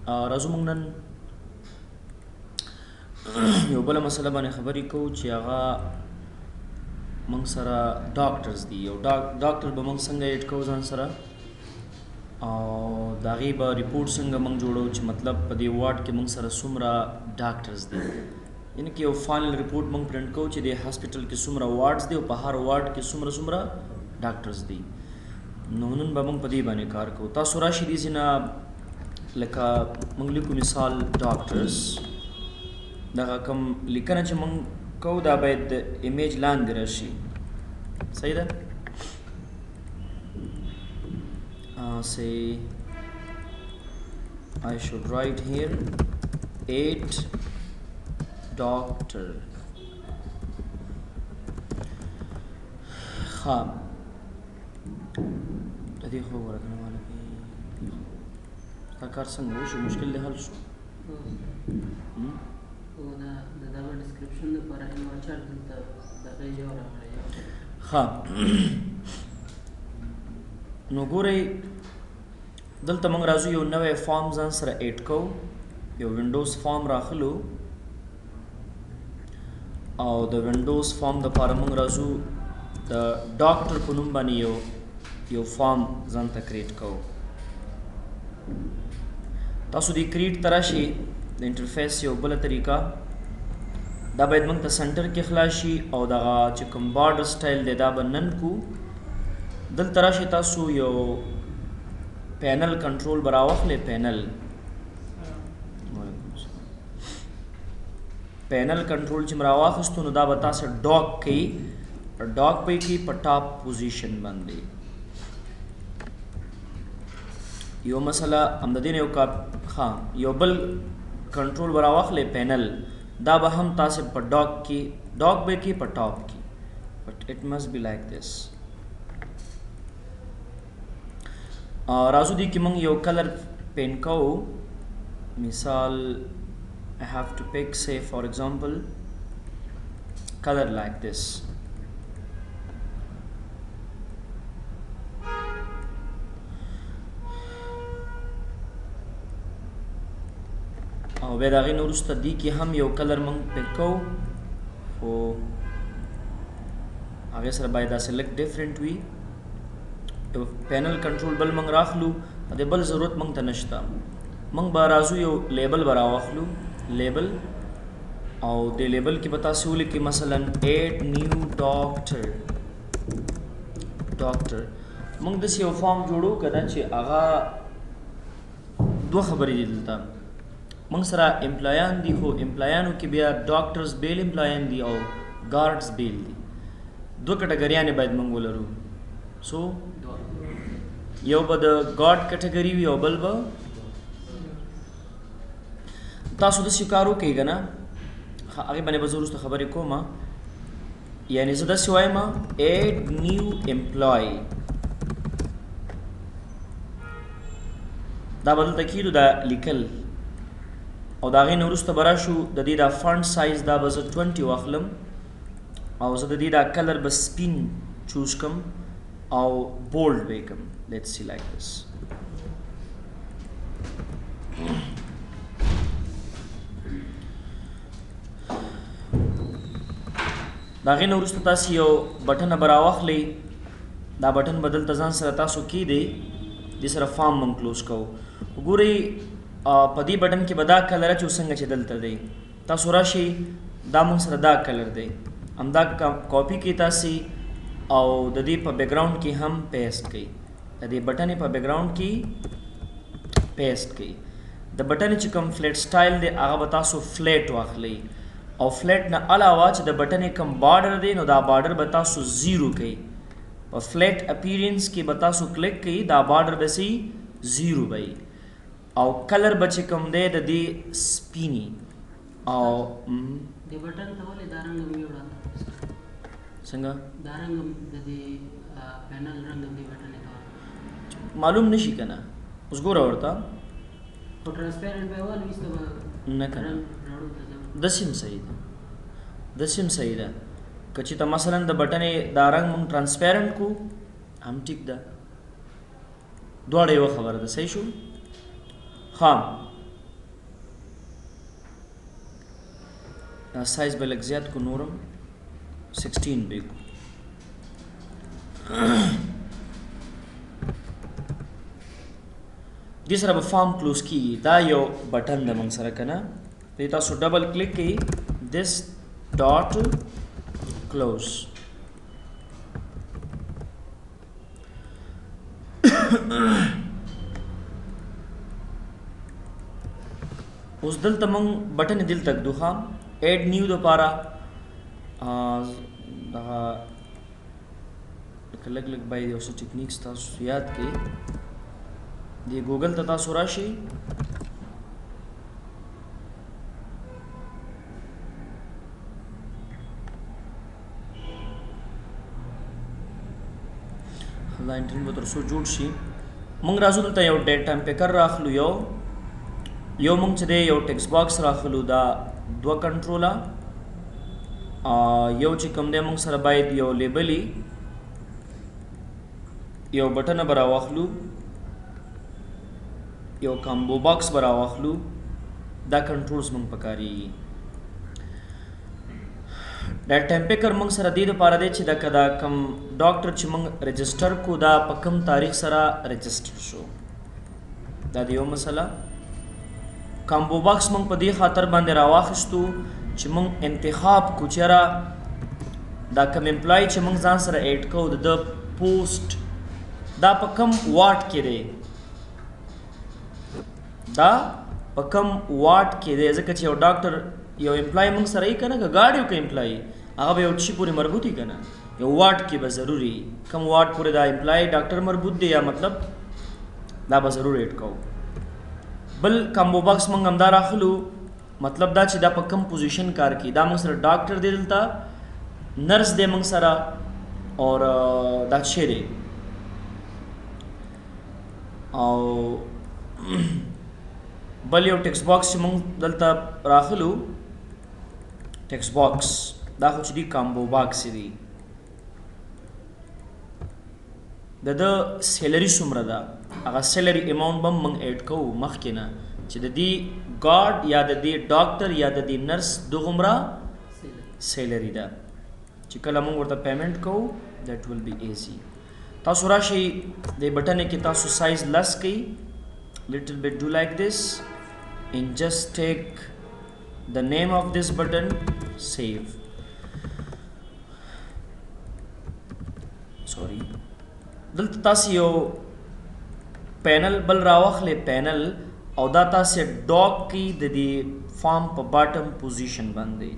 راځو موږ نن یو بله مسله باندې خبرې کوو چې هغه موږ سره ډاکټرز دي. یو ډاکټر به موږ څنګه ایډ کوو ځان سره، او د هغې به ریپورټ څنګه موږ جوړو چې مطلب په دې وارډ کې موږ سره څومره ډاکټرز دي، یعنې کې یو فائنل ریپورټ موږ پرنټ کوو چې د هاسپټل کې څومره وارډز دي او په هر وارډ کې څومره ډاکټرز دي. نو نن به موږ په دې باندې کار کوو. تاسو راشئ دې ځینه لکه موږ لیکو مثال ډاکټرز، دغه کوم لیکنه چې موږ کوو دا باید د ایمیج لاندې راشي. صحیح ده؟ say I should write here 8 doctor. ها دې خو ورکنه مال کې تا کار څنګه وشو، مشکل دی حل شو. او دا ډسکرپشن لپاره یو چارت دلته دغه یو راغلی. ها نو ګورئ دلته موږ راځو یو نوی فارم ځان سره ایډ کوو، یو وینډوز فارم راخلو او د وینډوز فارم دپاره موږ راځو د ډاکټر په نوم باندې یو فارم ځان ته کریټ کوو. تاسو دې کریټ ته راشئ، د انټرفیس یو بله طریقه دا باید موږ ته سنټر کې خلاص شي او دغه چې کوم بارډر سټایل دی دا به نن کو. دلته راشئ تاسو یو پینل کنټرول به راواخلئ. پینل کنټرول چې مې راواخیستو نو دا به تاسو ډاک کوي، ډاک به یې کوي په ټاپ پوزیشن باندې. یو مسله همدې نه یو بل کنټرول به راواخلئ پینل، دا به هم تاسو په ډاک کې ډاک به یې کوي په ټاپ کې، بٹ اٹ مسٹ بی لائک دس. راځو دې کې موږ یو کلر پین کوو. مثال I have to pick, say for example, color like this. او بیا د هغې نه وروسته دې کې هم یو کلر موږ پک کوو، خو هغې سره باید دا سلیکټ ډفرنټ وي. یو پینل کنټرول بل موږ راخلو، د بل ضرورت موږ ته نشته. موږ به راځو یو لیبل به راواخلو، لیبل، او د لیبل کې به تاسو ولیکئ مثلا 8 نیو ډاکټر. موږ داسې یو فارم جوړو که نه چې هغه دوه خبرې دي. دلته موږ سره امپلایان دي، خو امپلایانو کې بیا ډاکټرز بیل امپلایان دي او ګارډز بیل دي. دوه کټګریانې باید موږ ولرو. سو یو به د ګارډ کټګري وي او بل به تاسو داسې کار وکئ که نه، هغې باندې به زه وروسته خبرې کوم. یعنې زه داسې وایم 8 نیو امپلای، دا به دلته کېږدو دا لیکل، او د هغې نه وروسته به راشو د دې دا فنټ سایز دا به زه 20 واخلم، او زه د دې دا کلر به سپین چوز کم او بولډ به یې کم. لیټس سی لایک دس. د هغې نه وروسته تاسو یو بټنه به راواخلئ، دا بټن به دلته ځان سره تاسو کیدئ، دې سره فارم موږ کلوز کوو. وګورئ په دې بټن کې به دا کلر اچو څنګه چې دلته دی. تاسو راشئ دا موږ سره دا کلر دی، همدا کاپي کړئ تاسې او د دې په بیکګراؤنډ کې هم پیسټ کړئ. د دې بټنې په بیکګراؤنډ کې پیسټ کړئ. د بټنې چې کوم فلیټ سټایل دی هغه به تاسو فلیټ واخلئ، او فلیټ نه علاوه چې د بټنې کوم بارډر دی نو دا بارډر به تاسو 0 کړئ. په فلیټ اپیرنس کې به تاسو کلیک کړئ، دا بارډر به سي 0 وي، او کلر به چې کوم دی د دې سپینی. او د بټن ته ولې دا رنګ ویوړه څنګه دا رنګ د دې پینل رنګ د بټن ته معلوم نشي کنه. اوس ګوره ورته خو ټرانسپیرنٹ به ول وسته نه کنه. دسیم صحیح ده، دسیم صحیح ده. که چې ته مثلا د بټنې دا رنګ مونږ ټرانسپیرنٹ کو هم ټیک ده، دواړه یو خبره ده. صحیح شو. ها سایز به لږ زیات کو نورم 16 به کو دې سره به فارم کلوز کیږي دا یو بټن د موږ سره کنه په تاسو ډبل کلیک کړئ this dot close اوس دلته موږ بټن دلته دوخه اډ نیو د پاره دا لګ لګ بای اوس ټیکنیکس تاسو یاد کړئ دی ګوګل ته تاسو راشئ دا انټرنیټ به تر څو جوړ شي موږ راځو دلته یو ډیټ ټایم پیکر راخلو یو موږ چې دی یو ټیکس باکس راخلو دا دوه کنټروله یو چې کوم دی موږ سره باید یو لیبلی یو بټن به راواخلو یو کامبو باکس به راواخلو دا کنټرولز موږ پکاري دا ټایم پیکر موږ سره دې لپاره دی چې دا کدا کم ډاکټر چې موږ رجسټر کو دا په کم تاریخ سره رجسټر شو دا د یو مسله کامبو باکس موږ په دې خاطر باندې راواخستو چې موږ انتخاب کو چېرې دا کم امپلای چې موږ ځان سره ایډ کو د پوسټ دا په کم واټ کې دی دا په کم واټ کې دی ځکه چې یو ډاکټر یو امپلای موږ سره یې کنه ګاډي یو امپلای هغه به یو شي پورې مربوط یې کنه یو واټ کې به ضروري کم واټ پورې دا امپلای ډاکټر مربوط دی یا مطلب دا به ضرور ایډ کو بل کامبو باکس موږ هم دا راخلو مطلب دا چې دا په کم پوزیشن کار کوي دا موږ سره ډاکټر دی دلته نرس دی موږ سره اور دا څه دی او بل یو ټیکس باکس چې موږ دلته راخلو ټیکس باکس دا خو چې دی کامبو باکس دی د سیلری څومره ده هغه سیلری اماونټ به موږ ایډ کوو مخکې نه چې د دې ګارډ یا د دې ډاکټر یا د دې نرس دغومره سیلری ده چې کله موږ ورته پیمنټ کوو دیٹ ول بی ایزی تاسو راشئ د بټن کې تاسو سایز لس کړئ little bit do like this and just take the name of this button save sorry دلته تاسو یو پینل بل راوخلې پینل او دا تاسو ډاک کی د دې فارم په باټم پوزیشن باندې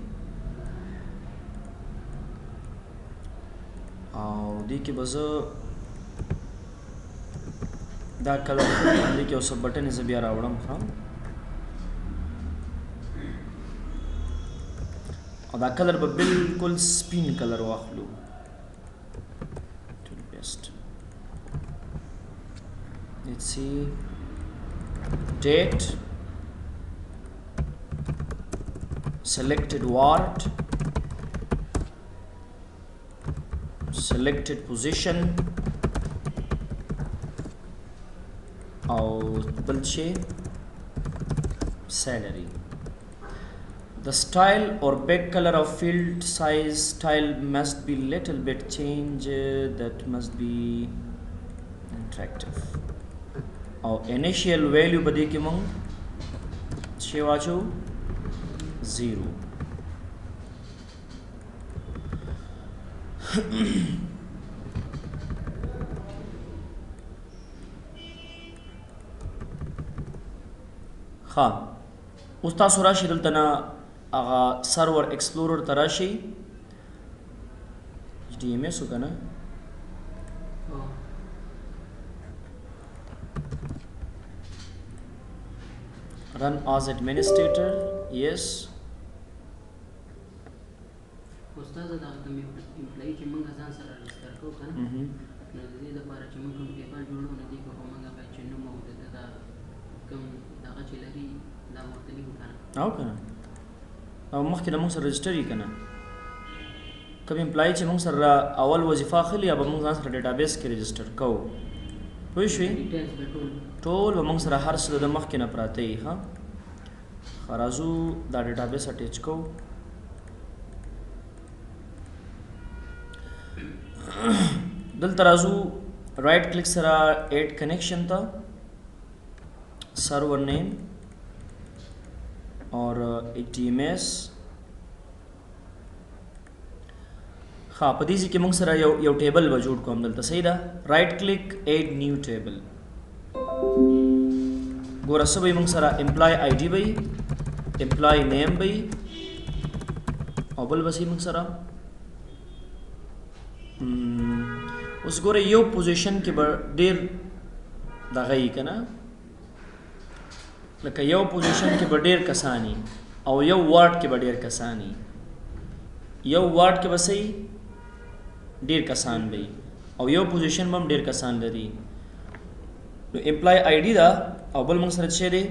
او دې کې بزه دا کلر باندې کې اوس بټن یې بیا راوړم خام او دا کلر به بالکل سپین کلر واخلو to the best let's see date selected ward selected position or bal shey salary the style or back color of field size style must be little bit change that must be attractive or initial value bade ki mong shey wacho 0 ها اوس تاسو راشئ دلته نه هغه سرور ایکسپلورر ته راشئ ډي ام ایس وکنه run as administrator yes استاد دا کوم امپلای چې موږ ځان سره رجسټر کوو کنه نو د دې لپاره چې موږ کوم پیپل جوړو نه دي کوو موږ به چې نو موږ دا کوم دا چې لري دا ورته لیکو کنه او کنه او مخکې د موږ سره رجسټر یې کنه کوم امپلای چې موږ سره اول وظیفه اخلي یا به موږ ځان سره ډیټابیس کې رجسټر کوو پوه شوې ټول به موږ سره هر څه د مخکې نه پراته یي ها راځو دا ډیټابیس اټیچ کوو دلته راځو رائټ کلیک سره اډ کنیکشن ته سرور نیم اور ATMS ها په دې کې موږ سره یو ټیبل و جوړ کوم دلته صحیح ده رائټ کلیک اډ نیو ټیبل ګوره سبې موږ سره امپلای آی ډي وي امپلای نیم وي او بل بسې موږ سره اوس ګوره یو پوزیشن کې به ډیر دغه یې کنه لکه یو پوزیشن کې به ډیر کسانی او یو وارډ کې به ډیر کسانی یو وارډ کې به صحیح ډیر کسان وي او یو پوزیشن به هم ډیر کسان لري نو امپلای آی ډي دا او بل موږ سره څه دی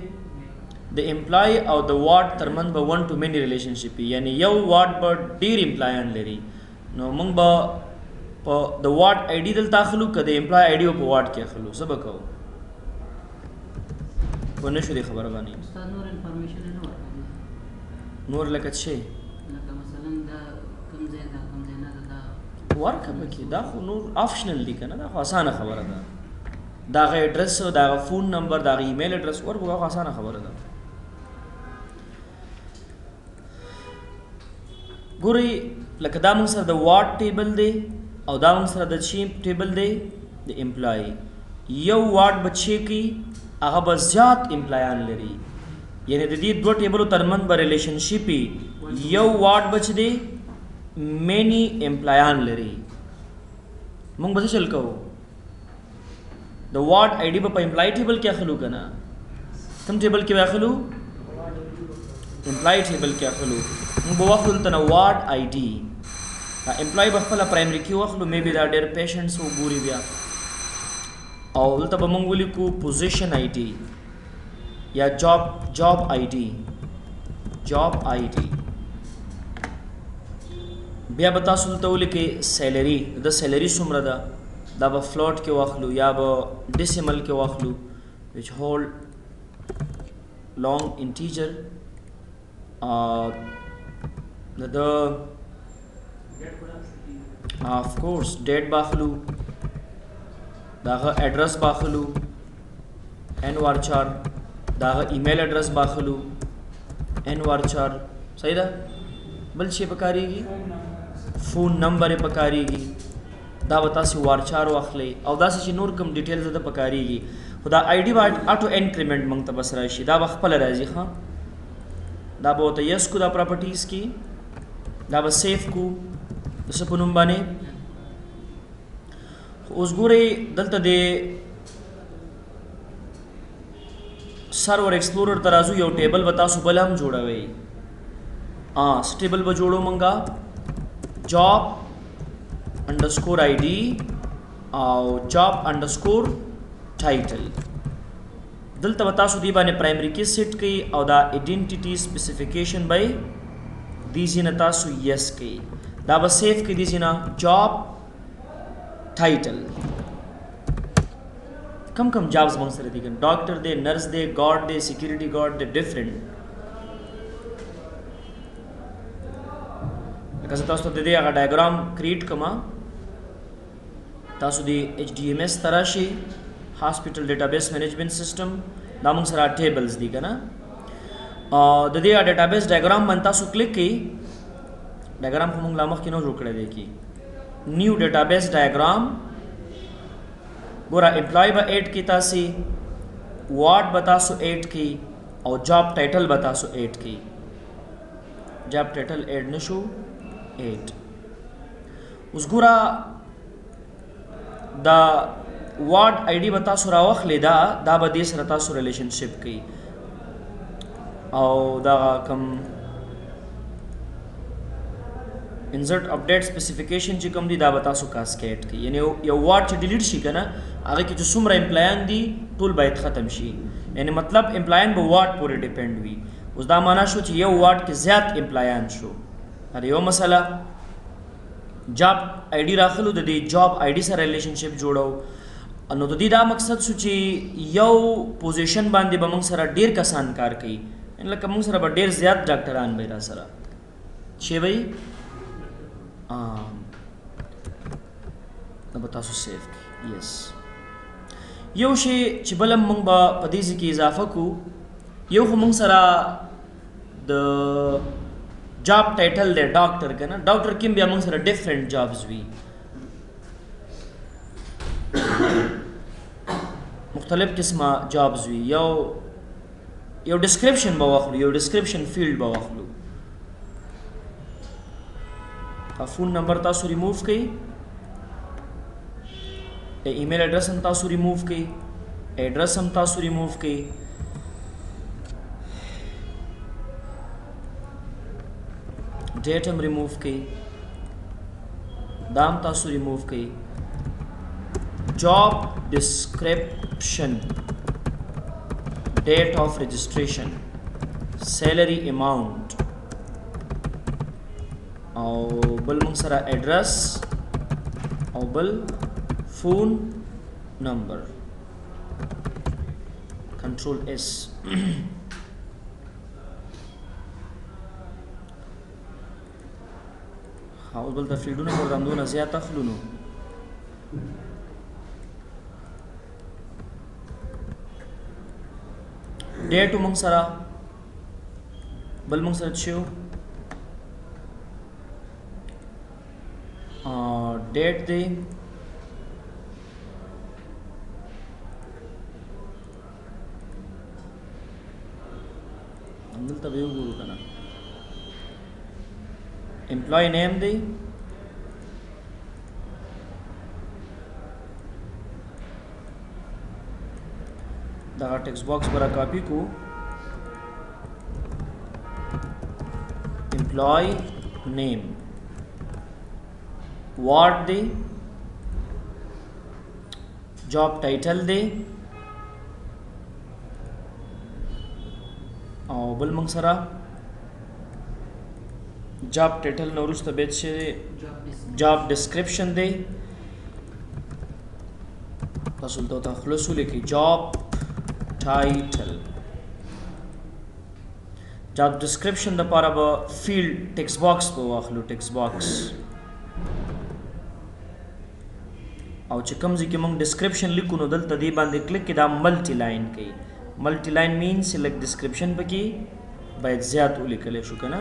د امپلای او د وارډ ترمنځ به ون ټو مینی ریلیشنشپ یعنی یو وارډ به ډیر امپلایان لري نو موږ به په د وارډ آی ډي دلته اخلو که د امپلای آی ډي په وارډ کې اخلو څه به کوو په نه شو دې خبره باندې استاد نور انفارمیشن نه ورکوي نور لکه څه لکه مثلا دا کوم ځای دا کوم ځای نه دا ورکه پکې دا خو نور آپشنل دي کنه دا خو اسانه خبره ده داغه ایڈریس داغه فون نمبر داغه ایمیل ایڈریس ورکو خو اسانه خبره ده ګوري لکه دا موږ سره د وارډ ټیبل دی او دا موږ سره د چی ټیبل دی د امپلای یو وارډ بچی کی هغه به زیات امپلایان لري یعنی د دې دوه ټیبلو ترمنځ به ریلیشنشپ یو وارډ بچ دی مینی امپلایان لري موږ به چل کوو د وارډ آی ډي په امپلای ټیبل کې اخلو کنه کوم ټیبل کې اخلو امپلای ټیبل کې اخلو موږ به واخلو تنه وارډ آی ډي دا امپلای په خپل پرایمری کې واخلو مې بي دا ډېر پیشنټس وګوري بیا او دلته به موږ ولیکو پوزیشن آی ډي یا جاب آی ډي بیا به تاسو دلته ولیکئ سیلري د سیلري څومره ده دا به فلوټ کې واخلو یا به ډیسیمل کې واخلو which hold long integer د of course date باخلو داغه ایڈریس باخلو n وارچار داغه ایمیل ایڈریس باخلو n وارچار صحیح ده بل شي پکاريږي فون نمبر پکاريږي دا وتا سي وارچار واخلي او دا چې نور کوم ډیټیلز د پکاريږي خدا آی ډي واټ اټو انکریمنٹ مونږ ته بس راشي دا خپل راځي ها دا به ته یس کو دا پراپرټیز کی دا به سیف کو د سپونم باندې اوس ګوري دلته د سرور ایکسپلورر ترازو یو ټیبل وتا سو بل هم جوړوي سټیبل به جوړو مونږه جاب underscore ID او job underscore title دلته وتا سو دی باندې پرایمری کې سیټ کړي او دا ایڈنټیټي سپیسیفیکیشن بای دی زینه تاسو یس کړي دا به سیف کړي دی زینه job title کم جابز موږ سره دي ګن ډاکټر دی نرس دی ګارد دی سکیورټي ګارد دی ډیفرنٹ لکه تاسو ته د دې هغه ډایګرام کریټ کما تاسو دی HDMS تراشي هاسپټل ډیټابیس مینجمنت سیستم دا موږ سره ټیبلز دي کنه د دې ډیټابیس ډایګرام باندې تاسو کلیک کړئ ډایګرام کوم لا مخ کې نو جوړ کړی دی کی نیو ډیټابیس ډایګرام ګورا امپلای به اډ کی تاسو وارډ بتاسو اډ کی او جاب ټایټل بتاسو اډ کی جاب ټایټل اډ نشو اډ اوس ګورا دا وارډ آی ډي بتا سو راوخلې دا به دې سره تاسو ریلیشنشپ کوي او دا کم انسرټ اپډیټ سپیسیفیکیشن چې کوم دي دا به تاسو کاسکیډ کوي یعنی یو وارډ چې ډیلیټ شي کنه هغه کې چې څومره امپلایان دي ټول باید ختم شي یعنی مطلب امپلایان به وارډ پورې ډیپند وي اوس دا معنا شو چې یو وارډ کې زیات امپلایان شو دا یو مسله جاب آی ډي راخلو د دې جاب آی ډي سره ریلیشنشپ جوړو نو د دې دا مقصد شو چې یو پوزیشن باندې به موږ سره ډیر کسان کار کوي ان لکه موږ سره به ډیر زیات ډاکټران به را سره شي وي دا به تاسو سیف کړئ. یس یو شی چې بل هم موږ به په دې ځای کې اضافه کړو، یو خو موږ سره د جاب ټایټل دی ډاکټر که نه، ډاکټر کې بیا موږ سره ډفرنٹ جابز وي، مختلف قسمه جابز وي. یو ډسکرپشن به واخلو، یو ډسکرپشن فیلډ به واخلو. فون نمبر تاسو ریموو کړئ، ایمیل ایڈریس هم تاسو ریموو کړئ، ایڈریس هم تاسو ریموو کړئ. ډیټ هم ریموو کړئ، دا هم تاسو ریموو کړئ. جاب ډسکرپشن، ډیټ آف رجسټریشن، سیلری اماونٹ، او بل موږ سره ایډرس او بل فون نمبر. کنټرول اس. اوس بل ته فیلډونه ورته همدونه زیات اخلو نو ډیټ موږ سره بل موږ سره څه ډیټ دی دلته به وګورو که نه. امپلای نیم دی، دغه ټیکس باکس به را کاپي کو. امپلای نیم، وارډ دی، جاب ټایټل دی، او بل موږ سره جاب ټایټل نه وروسته بیا څه جاب ډسکرپشن دی. تاسو دلته خلاص ولیکئ جاب ټایټل. جاب ډسکرپشن دپاره به فیلډ ټیکس باکس به واخلو، ټیکس باکس. او چې کوم ځای کې موږ ډسکرپشن لیکو نو دلته دې باندې کلیک کې دا ملټي لاین کوي. ملټي لاین مینس لږ ډسکرپشن پکې باید زیات ولیکلی شو که نه.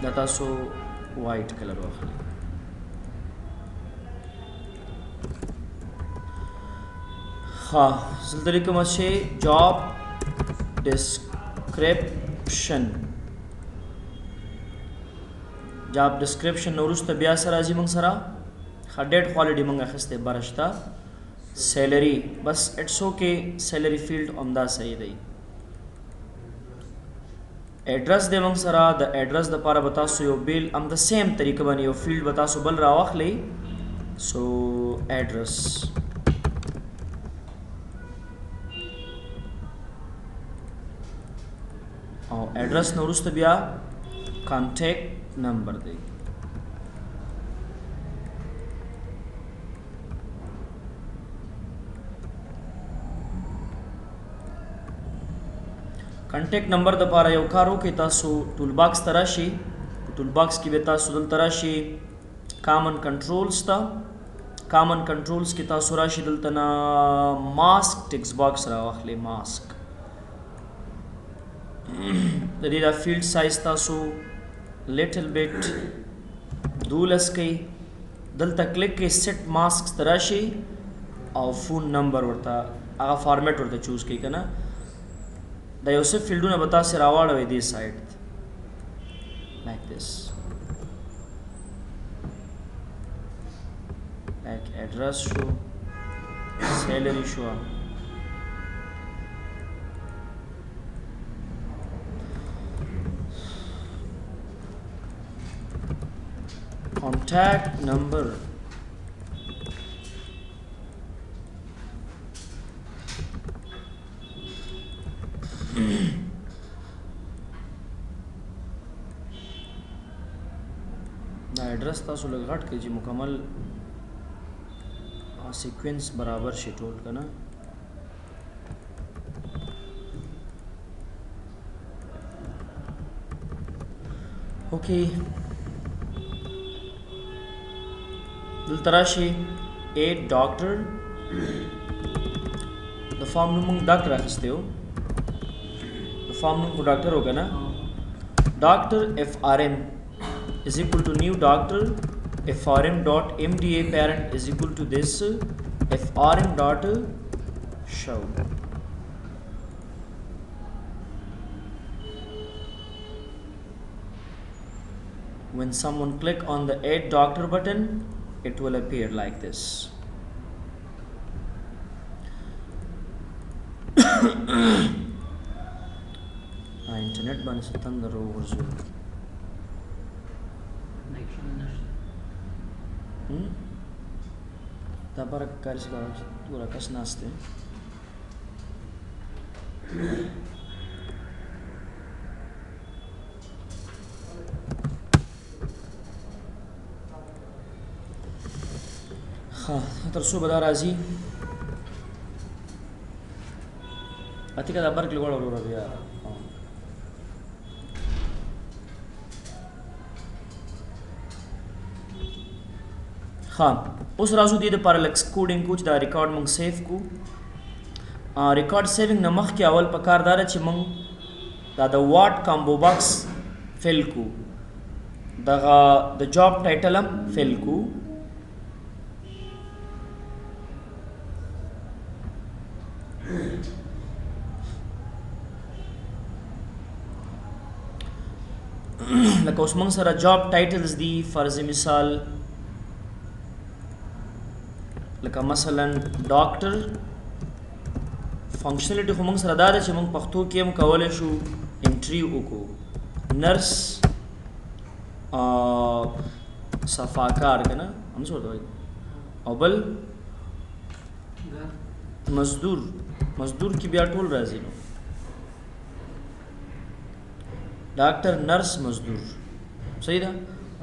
دا تاسو وایټ کلر واخلئ. ها دلته لیکم چې جاب ډسکرپشن. جاب ډسکرپشن نه وروسته بیا سره راځي موږ سره ډیټ کوالټي موږ اخیستی برشته. سیلری بس اټس اوکې، سیلری فیلډ همدا صحیح دی. ایډرس دی موږ سره، د ایډرس دپاره به تاسو یو بیل هم د سیم طریقه باندې یو فیلډ به تاسو بل راواخلئ. سو ایډرس او ایډرس نه وروسته بیا کانټیکټ نمبر دی. کانټیکټ نمبر دپاره یو کار وکړئ، تاسو ټول باکس ته راشئ. ټول باکس کې به تاسو دلته راشئ کامن کنټرولز ته. کامن کنټرولز کې تاسو راشئ دلته نه ماسک ټیکس باکس راواخلئ. ماسک د دې دا فیلډ سایز تاسو لیټل بیټ 12 کئ. دلته کلیک کئ سیټ ماسکس ته راشئ او فون نمبر ورته هغه فارمیټ ورته چوز کئ که نه. دا یو څه فیلډونه به تاسې راواړوئ دې سایډ لایک دس. لایک ایډرس شو، سیلری شو، contact number, دا ایڈریس تاسو لږ غټ کړئ چې مکمل سیکوینس برابر شي ټول که نه. اوکې دلته راشي a doctor د فارم نوم موږ ډاکټر اخیستی و د فارم نوم خو ډاکټر و که نه ډاکټر FRM is equal to new doctor FRM dot MDA parent is equal to this FRM dot show. When someone click on the add doctor button, it will appear like this. internet باندې ستندر ورزو دا برک کاری سره پورا کس ناشته تر څو به دا راځي اته که دا برک لګوړ وروره بیا اوس راځو دې دپاره لږ کوډینګ کو چې دا ریکارډ موږ سیف کو ریکارډ سیوینګ نه مخکې اول پکار دا ده چې موږ دا د واټ کامبو باکس فل کو دغه د جاب ټایټل هم فل کو لکه اوس موږ سره جاب ټایټلز دي فرض مثال لکه مثلا ډاکټر فنکشنلټي خو موږ سره دا ده چې موږ پښتو کې هم کولی شو انټري وکړو نرس صفاکار که نه همڅه ورته وایي او بل مزدور کې بیا ټول راځي نو ډاکټر نرس مزدور صحیح ده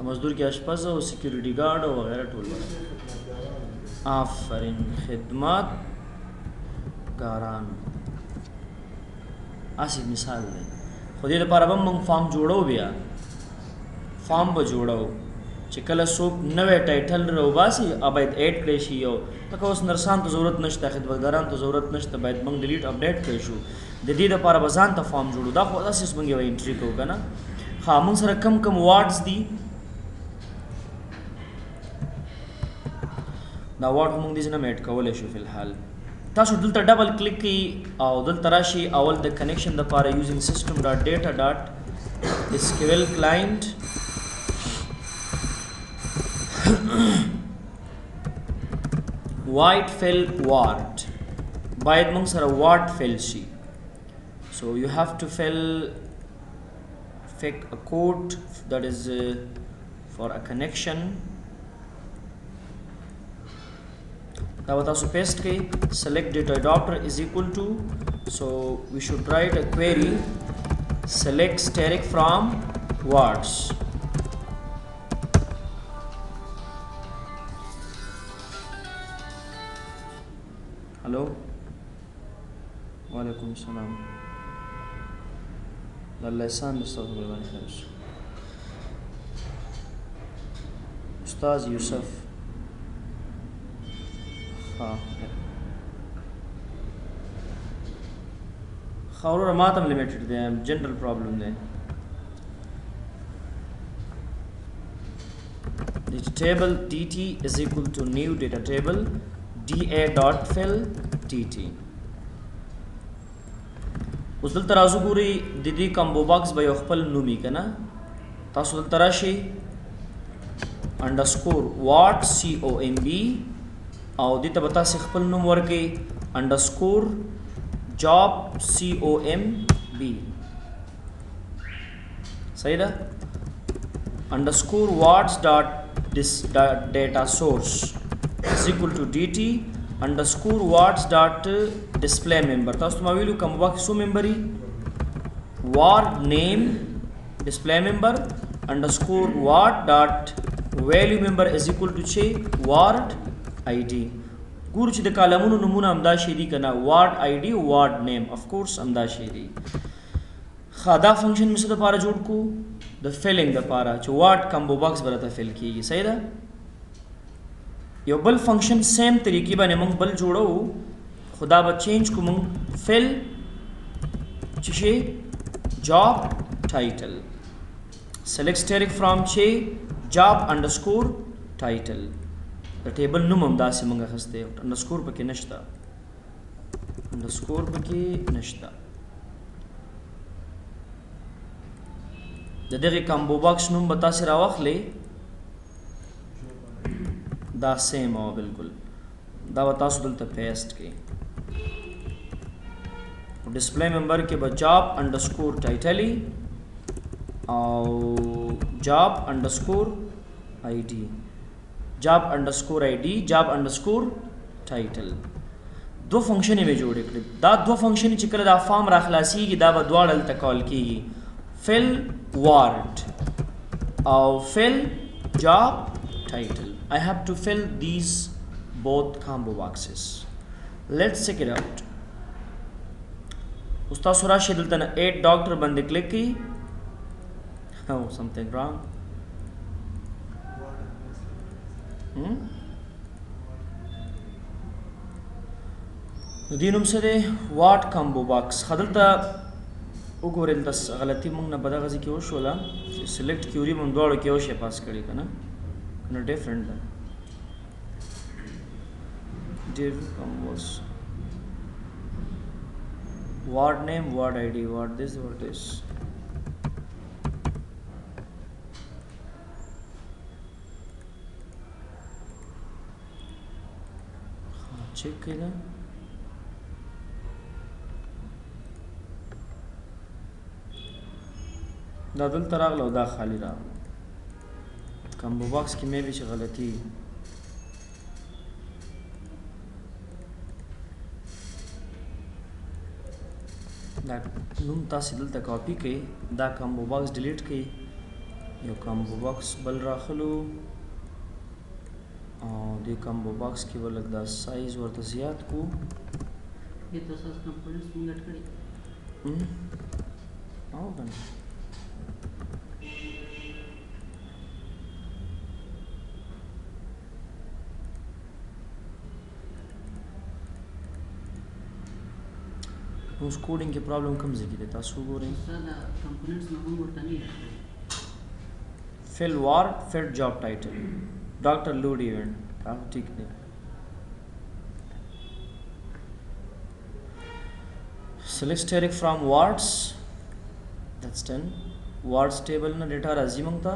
مزدور کې اشپز او سکیورټي ګارډ او وغیرہ ټول آفرین خدمات کاران اسی مثال دی خو دې لپاره به موږ فارم جوړو بیا فارم به جوړو چې کله څوک نوی ټایټل راوباسي باید ایډ کړی شي یو لکه اوس نرسان ته ضرورت نشته خدمتګاران ته ضرورت نشته باید موږ ډیلیټ اپډیټ کړی شو د دې لپاره به ځان ته فارم جوړو دا خو داسې موږ یوه انټري کوو که نه ها موږ سره کم واټس دي دا واټ موږ دې نه ایډ کولی شو فی الحال تاسو دلته ډبل کلیک کړئ او دلته راشي اول د کنیکشن دپاره یوزینګ سیسټم ډاټ ډیټا ډاټ SQL client white fill wart باید موږ سره wart fill شي so you have to fill a code that is for a connection دا به تاسو پیسټ کړئ select data adapter is equal to so we should write a query select static from warts hello وعلیکم السلام الله احسان استاد باندې خیر استاد یوسف خاورو ماتم لمیټډ دی جنرال پرابلم دی data table dt is equal to new data table da dot fill dt اوس دلته راځو ګورئ د دې کمبو باکس به یو خپل نومي که نه تاسو دلته راشئ انډرسکور واټ COMB او دې ته به تاسې خپل نوم ورکئ انډرسکور جاب COMB صحیح ده انډرسکور واټس ډاټ ډیټا سورس is equal to dt underscore watts dot display member تاسو ما ویلو کوم باکس سو ممبري ward name display member underscore watt dot value member is equal to چې ward id ګورو چې د کالمونو نمونه همدا شی دي که نه ward id ward name of course همدا شی دي دا فنکشن مې څه دپاره جوړ کړو د فیلینګ دپاره چې واټ کمبو باکس به راته فیل کېږي صحیح ده یو بل فنکشن سیم طریقې باندې موږ بل جوړو خدا به چینج کو موږ فل چې شي جاب ټایټل select static from چې job underscore title د ټیبل نوم هم داسې موږ اخیستی انډرسکور پکې نشته د دغې کامبو باکس نوم به تاسې راواخلئ دا سیم او بالکل دا به تاسو دلته پیسټ کړئ ډسپلی ممبر کې به جاب انډرسکور ټایټل او جاب انډرسکور آئی ڈی جاب انډرسکور آئی ڈی جاب انډرسکور ټایټل دو فنکشن یې جوړ کړل دا دو فنکشن چې کله دا فارم را خلاصيږي دا به دواړه دلته کال کیږي fill word او fill job title I have to fill these both combo boxes let's check it out استاد سراش دلته 8 ډاکټر باندې کلیک کی oh something wrong دینوم سره واټ کامبو باکس خدلته وګورئ د غلطي موږ نه بدغه ځکه وشوله سلیکټ کیوري موږ دواړو کې یو شی پاس کړی کنه کنه ډیفرنٹ ده div combos word name word id word this check کړه دا دلته راغله او دا خالی راغله کامبو باکس کې مې به شي غلطي دا نوم تاسو دلته کاپی کړئ دا کامبو باکس ډیلیټ کړئ یو کامبو باکس بل راخلو او دې کامبو باکس کې ولګ دا سایز ورته زیات کو یہ تو ساس کمپوننٹس مونږ اټ کړی او کنه نو کوډینګ کې پرابلم کوم ځای کې دی تاسو وګورئ ساده کمپوننٹس نه موږ ورته نه fill word fill job title ډاکټر لوډ ایونت تاسو ٹھیک دی select static from words that's done words table na data راځي موږ ته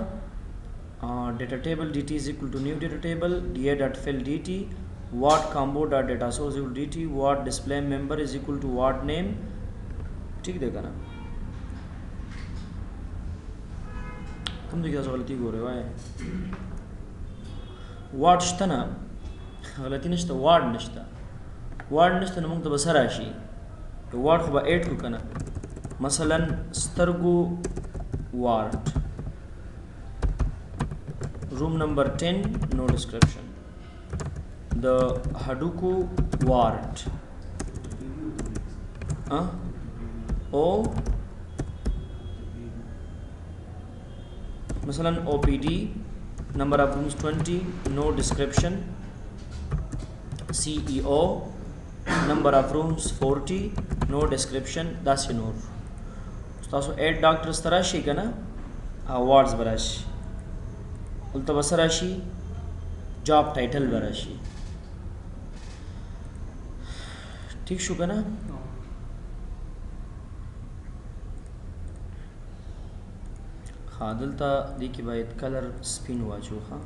data table dt is equal to new data table da.fill dt word combo dot data source equal to dt word display member is equal to word name ठीक देखा ना तुम देखिए गलती हो रहे वाय word شته نه غلطی نشته word نشته نو موږ ته بسره شي word خو به 8 کو کنه مثلا سترګو word room number 10 no description the Hadoku word O مثلا OPD number of rooms 20 no description CEO number of rooms 40 no description that's enough تاسو 8 ډاکټرز تراشي کنه awards براشي ولته بسراشي job title براشي ٹھیک شو کنه دلته دې کې باید کلر سپین واچو ها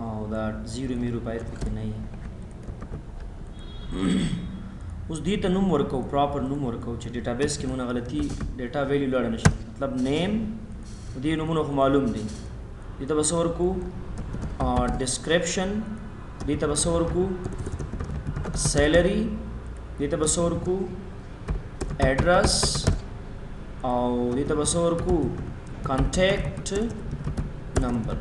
او دا زیرو میرو باید پکې نه وي اوس دې ته نوم ورکو پراپر نوم ورکو چې ډیټابیس کې مونږ غلطي ډیټا ویلیو لاړ نشي مطلب نیم دې نومونه خو معلوم دي دې ته بس ورکو ډسکرپشن دې ته بس ورکو سیلری دې ته بس ورکو ایڈریس او دې ته بس ورکو contact number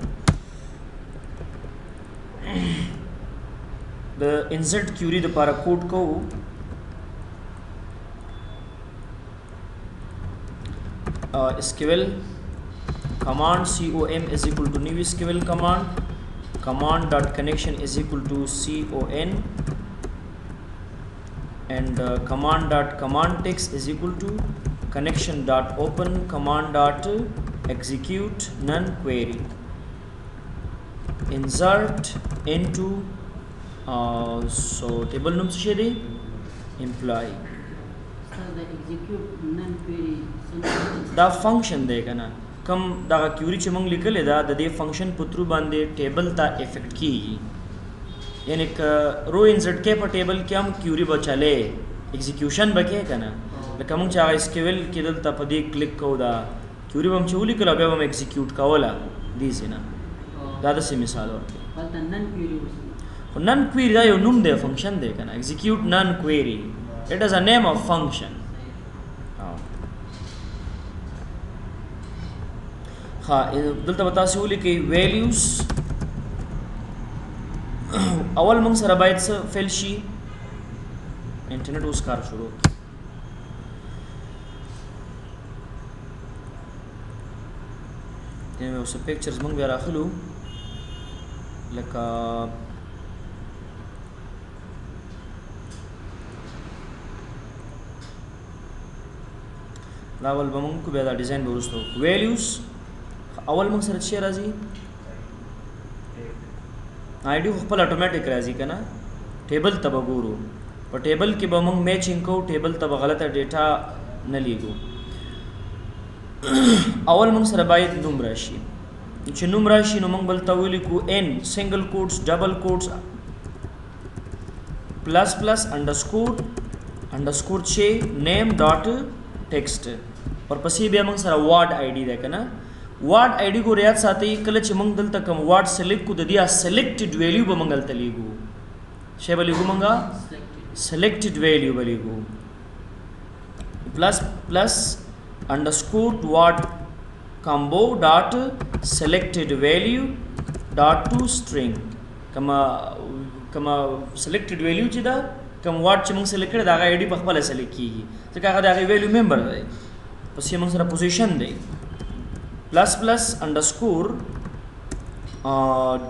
the insert query the para code ko SQL command com is equal to new SQL command command dot connection is equal to con, and command dot command text is equal to connection dot open command dot execute none query. Insert into so table num se de employee استاد د execute none query دا فنکشن دی کنه کم دا کیوري چې موږ لیکلې دا د دې فنکشن په ترو باندې ټیبل ته افیکټ کیږي یعنی ک رو انسرټ کې په ټیبل کې هم کیوري بچاله ایگزیکیوشن بکې کنه لکه موږ چې اس کیو ال کې دلته په دې کلیک کو دا کیوري هم چولی کله به هم ایگزیکیوټ کوله دي سینا دا د سیم مثال ورته ولته none query وسه نن کویری دا یو نوم دی فنکشن دی کنه ایگزیکیوټ نن کویری it is a name of function. دلته به تاسو ولیکئ values اول موږ سره باید څه فیل شي انټرنیټ اوس کار شروع دی اوس پکچرز موږ بیا راخلو لکه راول به موږ کو بیا دا ډیزاین به وروسته values اول موږ سره څه راځي آی ډي خپل اتوماتیک راځي کنه ټیبل ته وګورو په ټیبل کې به موږ میچینګ کو ټیبل ته غلطه ډیټا نه لیږو اول موږ سره باید نوم راشي چې نوم راشي نو موږ بل ته ولیکو n سنگل کوټس ډبل کوټس پلس پلس انډرسکور چې نیم ډاټ ټیکسټ ورپسې بیا موږ سره وارډ آی ډي ده کنه وارډ آی ډي کو ریاض ساتي کله چې موږ دلته کوم وارډ سلیکټ کو د دې سلیکټډ ویلیو به موږ دلته لیکو شی به لیکو موږ سلیکټډ ویلیو به لیکو پلس پلس انډرسکور وارډ کمبو ډاټ سلیکټډ ویلیو ډاټ ټو سټرینګ کما سلیکټډ ویلیو چې دا کوم وارډ چې موږ سلیکټ کړ دا آی ډي په خپل سلیکټ کیږي ځکه هغه د ویلیو ممبر دی پسې موږ سره پوزیشن دی plus plus underscore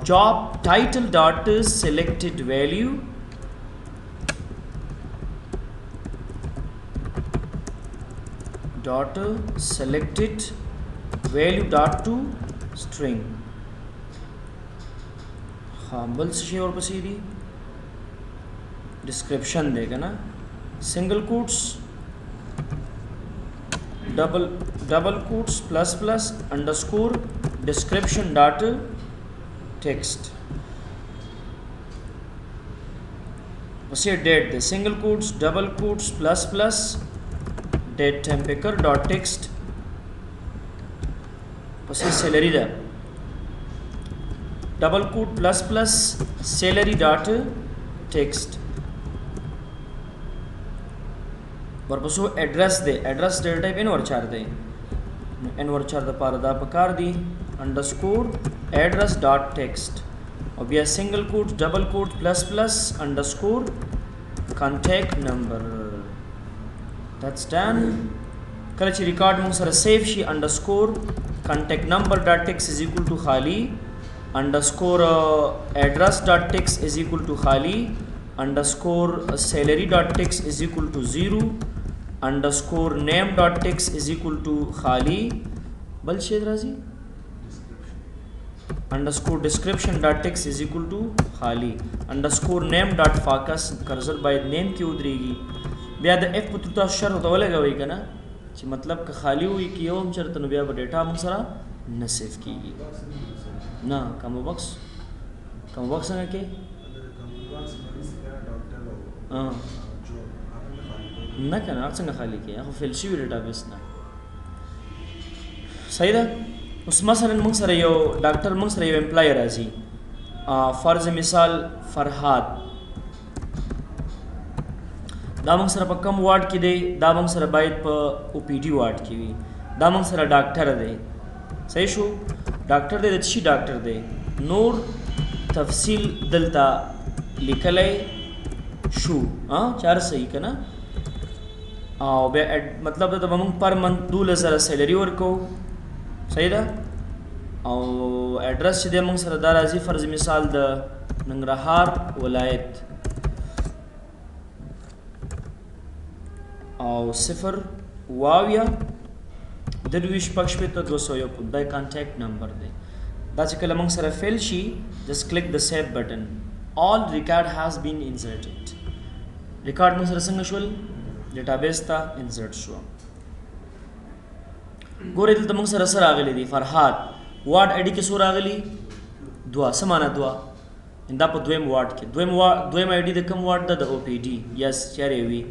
job title dot selected value dot selected value dot to string बल से और पसी दी description देगा ना single quotes double quotes plus plus underscore description dot text उसे date दे single quotes double quotes plus plus date time picker dot text उसे salary दा double quote plus plus salary dot text ورپسو address दे एड्रेस डेटा टाइप n वर 4 दे n वर 4 د پاره دا پکار دی انډرسکور address ډاٹ ټیکسټ او بیا سنگل کوټ ډبل کوټ پلس پلس انډرسکور کانټیکټ نمبر دټس ډن کله چې ریکارډ موږ سره سیو شي انډرسکور کانټیکټ نمبر ډاٹ ټیکسټ از ایکوال ټو خالی انډرسکور address ډاٹ ټیکسټ از ایکوال ټو خالی انډرسکور salary dot text is equal to 0 underscore name dot text is equal to خالی بل شی راځي underscore description dot text is equal to خالی underscore name dot focus cursor باید name کې ودرېږي بیا د f په توګه شرط ته ولګوي کنه چې مطلب که خالی وي کې یو هم شرط نو بیا به ډیټا موږ سره نه سیف کیږي نه کوم باکس څنګه کې نه کنه څنګه خالی کې هغه فیل شي ډیټابیس نه صحیح ده اوس مثلا موږ سره یو ډاکټر موږ سره یو امپلای راځي فرض مثال فرهاد دا موږ سره په کم وارډ کې دی دا موږ سره باید په او پی ډي وارډ کې وي دا موږ سره ډاکټر دی صحیح شو ډاکټر دی د شي ډاکټر دی نور تفصیل دلته لیکلی شو چار صحیح کنه او بیا مطلب دا موږ پر منت 12000 سیلری ورکو صحیح ده او ایڈرس چې دی موږ سره دا راځي فرض مثال د ننګرهار ولایت او 0 درویش پښ په 201 دا کانټیکټ نمبر دی دا چې کله موږ سره فیل شي just click the save button all record has been inserted ریکارډ موږ سره څنګه شول ډیټابیس ته انسرټ شو ګورې دلته موږ سره سره راغلي دي فرهاد وارډ آی ډي کې سو راغلي دوا سمانه دوا دا په دویم وارډ کې دویم آی ډي د کوم وارډ ده د او پی ډي یس چیرې وي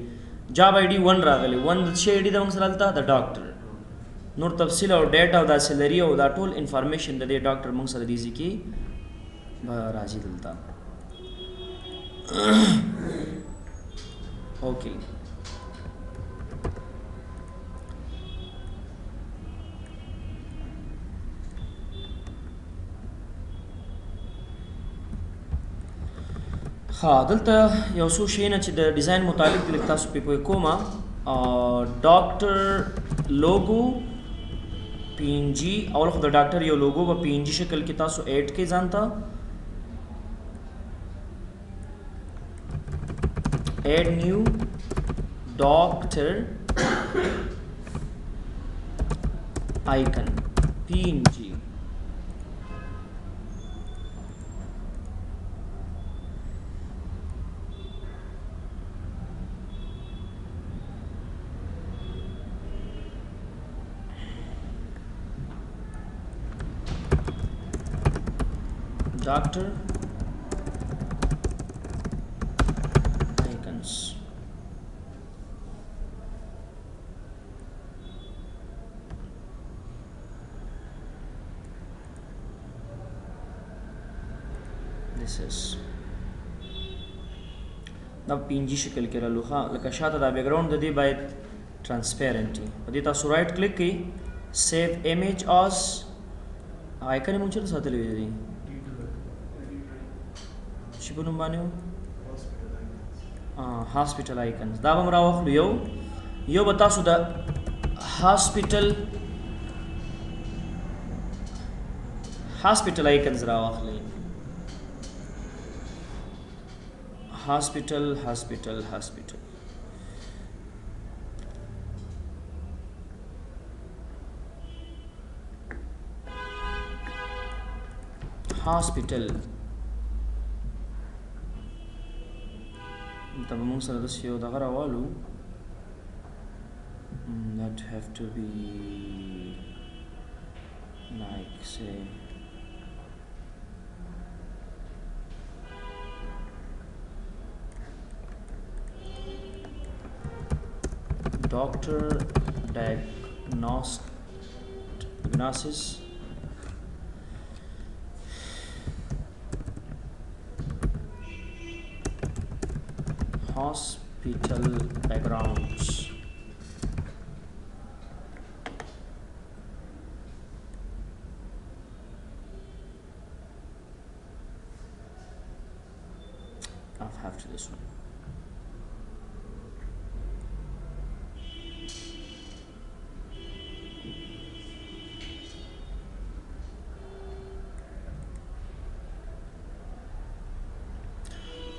جاب آی ډي 1 راغلی 1 د شي آی ډي د موږ سره دلته د ډاکټر نور تفصیل او ډیټا او دا سیلری او دا ټول انفارمیشن د دې ډاکټر موږ سره دیږي کې راځي دلته اوکې ها دلته یو څو شیونه چې د ډیزاین متعلق د تاسو په پوهه کومه ډاکټر لوګو پی ان جی اول خو د ډاکټر یو لوګو په پی ان جی شکل کې تاسو ایډ کې ځانته ایډ نیو ډاکټر آیکن پی ان جی doctor icons this is دا پینجی شکل کې رالو ها لکه شاته دا بیک گراوند د دې باید ترانسپیرنټي په دې تاسو رائټ کلیک کړئ سیو ایمیج اس آیکن مونږ چیرته ساتلې دي چې په نوم باندې هاسپټل آیکنز دا به راوخلو یو به تاسو د هاسپټل آیکنز راوخلئ هاسپټل ته به موږ سره داسې یو دغه راوالو that have to be like say doctor diagnosis hospital backgrounds I'll have to this one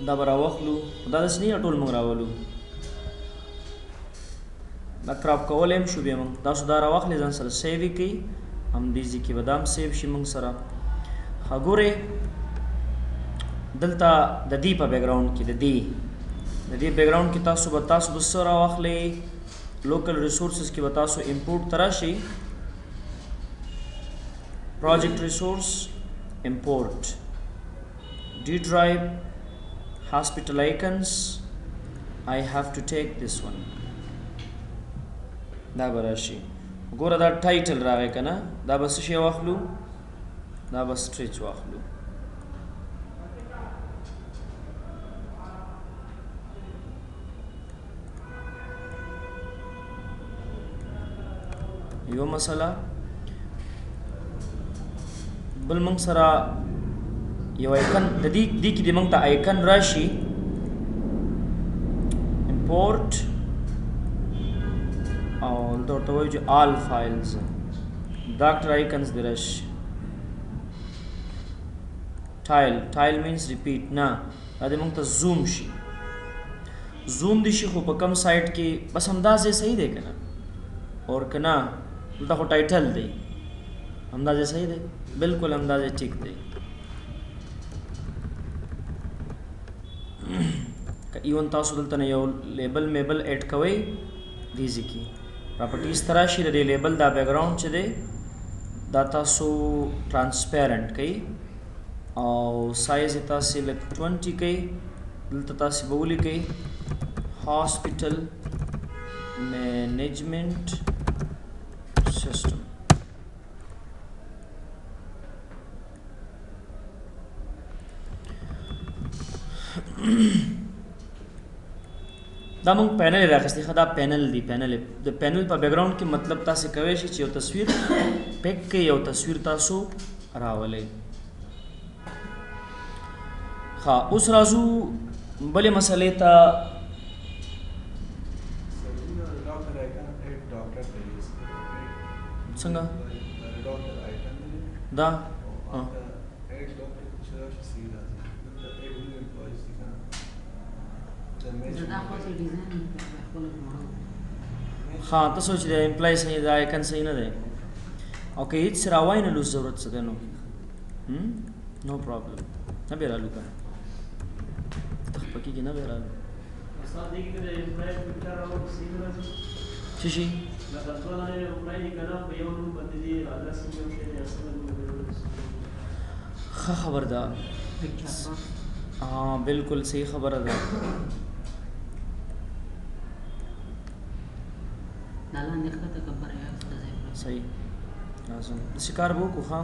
دا به راوخلو دا داسې نه ټول موږ راولو دا کراپ کولی هم شو بیا موږ تاسو دا راواخلئ ځان سره سیو یې کړئ همدې ځای کې به دا هم سیو شي موږ سره ښه ګورئ دلته د دې په بیکګراوند کې د دې بیکګراوند کې تاسو به تاسو د څه راواخلئ لوکل ریسورسز کې به تاسو امپورټ ته راشئ پروجیکټ ریسورس امپورټ D drive hospital icons I have to take this one دا براشي ګوره دا ټایټل راغی کنه دا بس شی واخلو دا بس سټریچ واخلو یو مسله بل موږ سره یو آیکن د دې کې د موږ ته آیکن راشي امپورټ او دلته ورته وایو چې آل فایلز ډاکټر آیکنز دی راشي ټایل مینس ریپیټ نه دا دې موږ ته زوم شي زوم دي شي خو په کم سایډ کې بس همداسې صحیح دی که نه اور که نه دلته خو ټایټل دی همداسې صحیح دی بالکل همداسې ټیک دی که ایون تاسو دلته نه یو لیبل میبل ایډ کوئ دیزی کې پراپرټیز ته راشي د دې لیبل دا بیکګراؤنډ چې دی دا تاسو ټرانسپیرنټ کوئ او سایز یې تاسې لږ 20 کوئ دلته تاسې به ولیکئ هاسپټل مینجمنټ سیسټم دا موږ پینل راخستی دا پینل دی پینل د پینل په بیکګراؤنډ کې مطلب تاسو کوي چې یو تصویر پک کې یو تصویر تاسو راولئ ها اوس راځو بلې مسلې ته څنګه دا ها تاسو چې د امپلای صحیح دا آیکن صحیح نه دی اوکې هیڅ راوای نه لوس ضرورت څه دی نو نو پرابلم نه به رالو کنه تخپکی کې نه به رالو استاد دې کې د امپلای فکر راو صحیح راځي څه شي لکه ټول نه امپلای کنه په یو نوم باندې دی ادرس یو شی دی اصل ښه خبر ده بالکل صحیح خبره ده صحیح لازم د شکار به وکړو ښه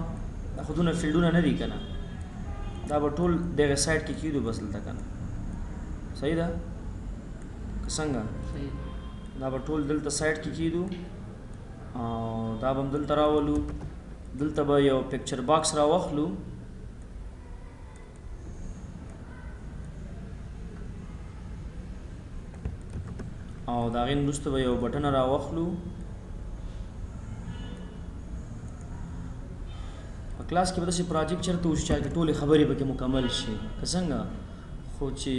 دا خو دونه فیلډونه نه دي که نه دا به ټول دغه سایډ کې کېدو بس دلته که نه صحیح ده که څنګه دا به ټول دلته سایډ کې کېدو او دا به هم دلته راولو دلته به یو پکچر باکس راواخلو او د هغې نه وروسته به یو بټنه راواخلو په کلاس کې به داسې پراجیکټ چېرته وشي چې ټولې خبرې پکې مکمل شي که څنګه خو چې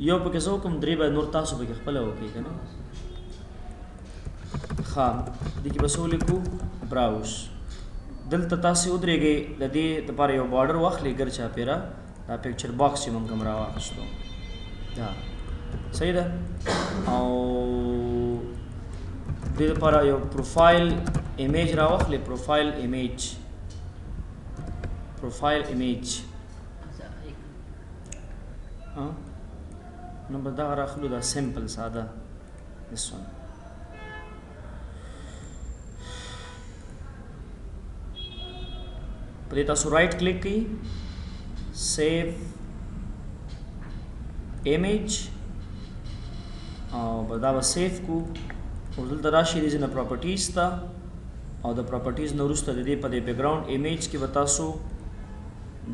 یو پکې زه وکړم درې باید نور تاسو پکې خپله وکړئ که نه ښه دې کې به څه ولیکو براوس دلته تاسې ودرېږئ د دې دپاره یو بارډر واخلئ ګر چاپېره دا پکچر باکس چې موږ کوم راواخیستو دا صحیح ده او دې لپاره یو پروفایل ایمیج راواخلئ پروفایل ایمیج نو به دغه راخلو دا سمپل ساده this one په دې تاسو رائټ کلیک کړئ سیو ایمیج او دا به سیف کو او دلته راشي دې ځینې پراپرټیز ته او د پراپرټیز نه وروسته د دې په دې بیکګراؤنډ ایمیج کې به تاسو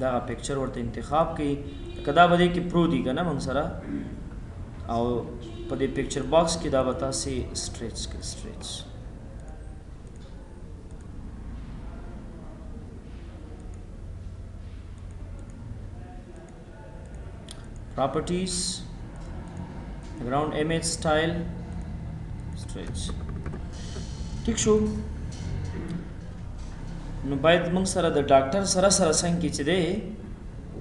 دغه پکچر ورته انتخاب کړئ لکه دا به دې کې پرو دي که نه موږ سره او په دې پکچر باکس کې دا به تاسې سټریچ کړئ سټریچ properties background image style stretch ٹھیک شو نو باید موږ سره د ډاکټر سره څنګه چې دی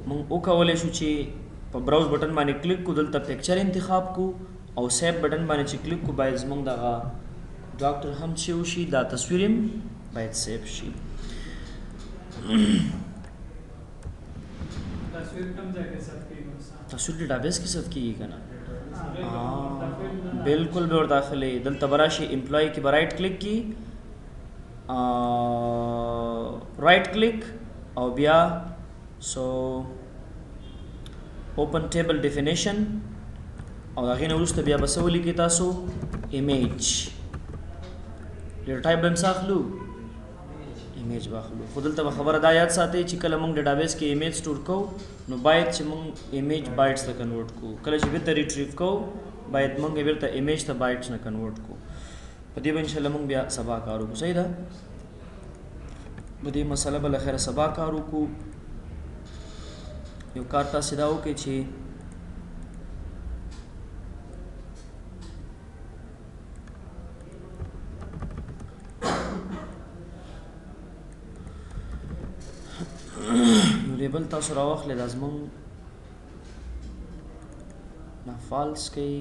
موږ وکولی شو چې په براوز بټن باندې کلیک کو دلته پکچر انتخاب کو او سیو بټن باندې چې کلیک کو باید زموږ دغه ډاکټر هم چې وشي دا تصویر هم باید سیو شي تصویر ډیټابیس کې ثبت کیږي که نه بالکل به ور داخلي دلته به راشي امپلای کې به رائټ کلیک کی رائټ کلیک او بیا سو اوپن ټیبل ډیفینیشن او هغې نه وروسته بیا به څه ولیکئ تاسو ایمیج ډیټا ټایپ به هم څه اخلو ایمیج واخلو خو دلته به خبره دا یاد ساتئ چې کله موږ ډیټابیس کې ایمیج سټور کوو نو باید چې موږ ایمیج بایټس ته کنورټ کوو کله چې بیرته ریټریو کوو باید موږ بیرته ایمیج ته بایټس نه کنورټ کوو په دې به انشاءالله موږ بیا سبا کار وکړو صحیح ده په دې مسله به له خیره سبا کار وکړو یو کار تاسې دا وکړئ چې یو لیبل تاسو راواخلئ دا زموږ دا فالس کوي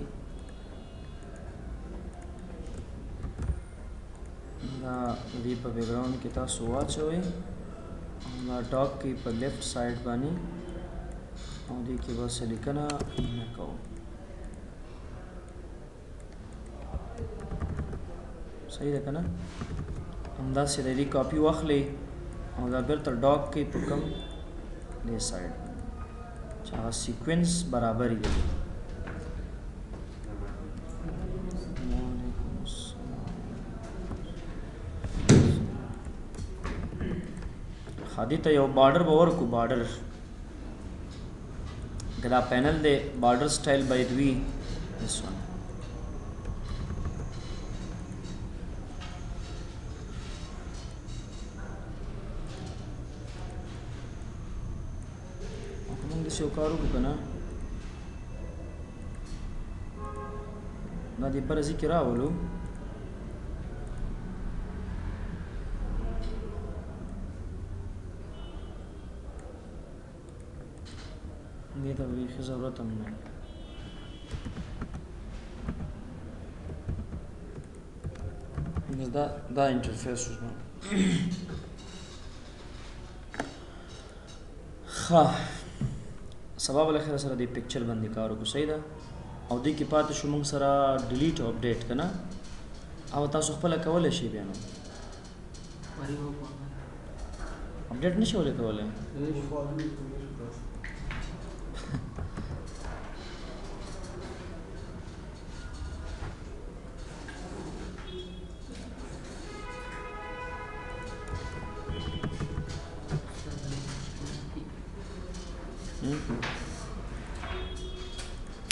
دا دې په بیکګراوند کې تاسو واچوئ دا ډاک کې په لیفټ سایډ باندې او دې کې بس لیکنه نه کوو صحیح ده که نه همداسې د دې کاپي واخلئ او دا بیرته ډاک کې په کوم دې سایډ چې هغه سیکوینس برابر وي دې ته یو بارډر به ورکو بارډر که دا پینل دی بارډر سټایل باید وي this one موږ داسې یو کار وکړو که نه دا دې بره ځای کې راولو دې ته بیخي ضرورت هم نه دا انټرفیس وو ښه سبا بالاخره سره دې پکچر باندې کار وکړو صحیح ده او دې کې پاتې شو موږ سره ډیلیټ او اپډیټ که نه او تاسو خپله کولی شئ بیا نو اپډیټ نه شئ ولې کولی